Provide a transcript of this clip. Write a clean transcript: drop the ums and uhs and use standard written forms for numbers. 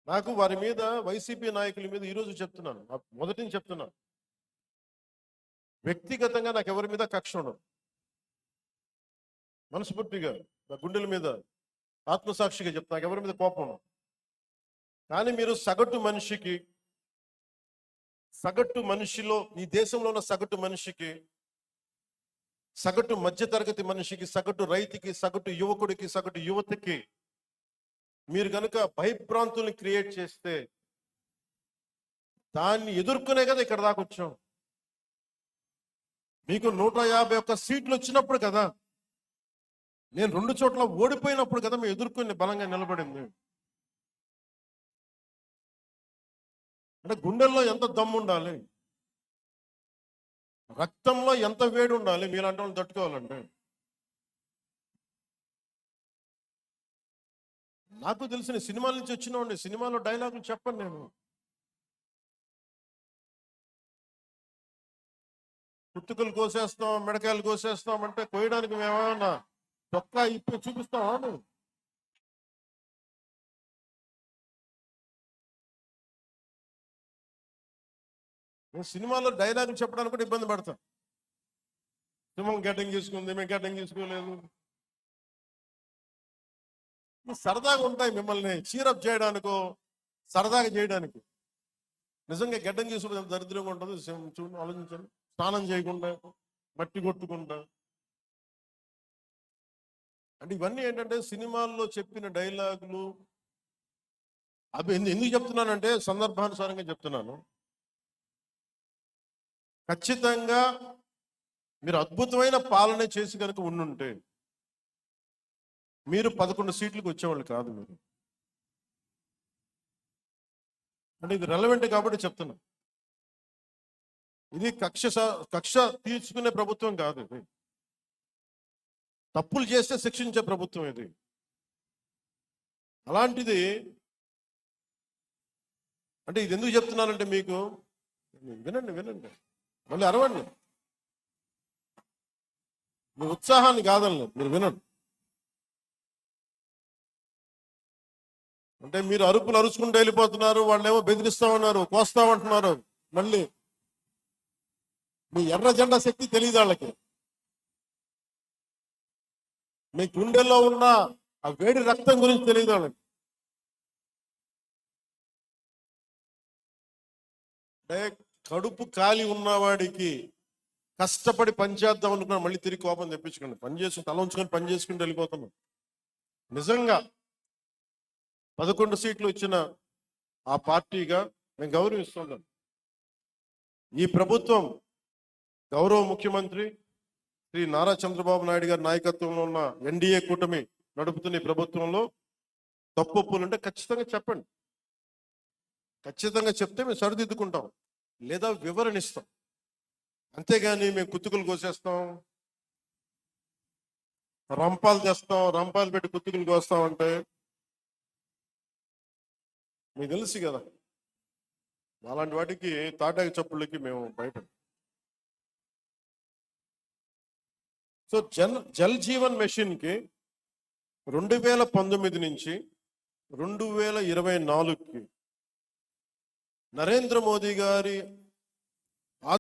నాకు వారి మీద, వైసీపీ నాయకుల మీద ఈరోజు చెప్తున్నాను, మొదటి నుంచి చెప్తున్నాను, వ్యక్తిగతంగా నాకు ఎవరి మీద కక్ష ఉండదు. మనస్ఫూర్తిగా నా గుండెల మీద ఆత్మసాక్షిగా చెప్తా, నాకు ఎవరి మీద కోపం ఉండదు. కానీ మీరు సగటు మనిషిలో, ఈ దేశంలో ఉన్న సగటు మనిషికి, సగటు మధ్యతరగతి మనిషికి, సగటు రైతుకి, సగటు యువకుడికి, సగటు యువతకి మీరు కనుక భయభ్రాంతుల్ని క్రియేట్ చేస్తే దాన్ని ఎదుర్కొనే కదా ఇక్కడ దాకా వచ్చాం. మీకు 151 సీట్లు వచ్చినప్పుడు కదా, నేను 2 చోట్ల ఓడిపోయినప్పుడు కదా మేము ఎదుర్కొని బలంగా నిలబడింది. అంటే గుండెల్లో ఎంత దమ్ము ఉండాలి, రక్తంలో ఎంత వేడి ఉండాలి మీలాంటి వాళ్ళు తట్టుకోవాలంటే. నాకు తెలిసిన సినిమాల నుంచి వచ్చినవాడిని, సినిమాలో డైలాగులు చెప్పను నేను. పుట్టుకలు కోసేస్తాం, మిడకాయలు కోసేస్తాం అంటే కోయడానికి మేమేమన్నా చొక్కా ఇప్పి చూపిస్తామా? నేను సినిమాలో డైలాగులు చెప్పడానికి కూడా ఇబ్బంది పడతాను. సింహం గడ్డం తీసుకుంది, మేము గడ్డం తీసుకోలేదు. సరదాగా ఉంటాయి మిమ్మల్ని చీరప్ చేయడానికో, సరదాగా చేయడానికి. నిజంగా గడ్డం తీసుకుంటే దరిద్రంగా ఉంటుంది. చూడండి, ఆలోచించండి. స్నానం చేయకుండా, మట్టి కొట్టుకుంటా. అంటే ఇవన్నీ ఏంటంటే సినిమాల్లో చెప్పిన డైలాగులు. అవి ఎందుకు చెప్తున్నానంటే సందర్భానుసారంగా చెప్తున్నాను. ఖచ్చితంగా మీరు అద్భుతమైన పాలన చేసి కనుక ఉండుంటే మీరు 11 సీట్లకు వచ్చేవాళ్ళు కాదు. మీరు అంటే ఇది రెలవెంట్ కాబట్టి చెప్తున్నా. ఇది కక్ష తీర్చుకునే ప్రభుత్వం కాదు. ఇది తప్పులు చేస్తే శిక్షించే ప్రభుత్వం ఇది. అలాంటిది అంటే ఇది ఎందుకు చెప్తున్నానంటే మీకు వినండి మళ్ళీ అరవండి. మీ ఉత్సాహాన్ని కాదండి, మీరు వినండి. అంటే మీరు అరుపులు అరుచుకుంటూ వెళ్ళిపోతున్నారు, వాళ్ళేమో బెదిరిస్తామన్నారు, కోస్తామంటున్నారు. మళ్ళీ మీ ఎర్ర జెండా శక్తి తెలియదు వాళ్ళకి. మీ గుండెల్లో ఉన్న ఆ వేడి రక్తం గురించి తెలియదు వాళ్ళకి. అంటే కడుపు కాలి ఉన్నవాడికి కష్టపడి పనిచేద్దాం అనుకున్నా మళ్ళీ తిరిగి కోపం తెప్పించుకోండి. పని చేసుకుని తల ఉంచుకొని పని చేసుకుంటూ వెళ్ళిపోతున్నాం. నిజంగా 11 సీట్లు ఇచ్చిన ఆ పార్టీగా నేను గౌరవిస్తున్నాను. ఈ ప్రభుత్వం గౌరవ ముఖ్యమంత్రి శ్రీ నారా చంద్రబాబు నాయుడు గారి నాయకత్వంలో ఉన్న ఎన్డీఏ కూటమి నడుపుతున్న ఈ ప్రభుత్వంలో తప్పులుంటే ఖచ్చితంగా చెప్పండి. ఖచ్చితంగా చెప్తే మేము సరిదిద్దుకుంటాం, లేదా వివరణ ఇస్తాం. అంతేగాని మేము కుత్తుకులు కోసేస్తాం, రంపాలు చేస్తాం, రంపాలు పెట్టి కుత్తుకులు కోస్తాం అంటే మీకు తెలుసు కదా, అలాంటి వాటికి తాటాకి చప్పుళ్ళకి మేము బయట. సో జల్ జీవన్ మిషన్కి 2019 నుంచి 2024కి నరేంద్ర మోదీ గారి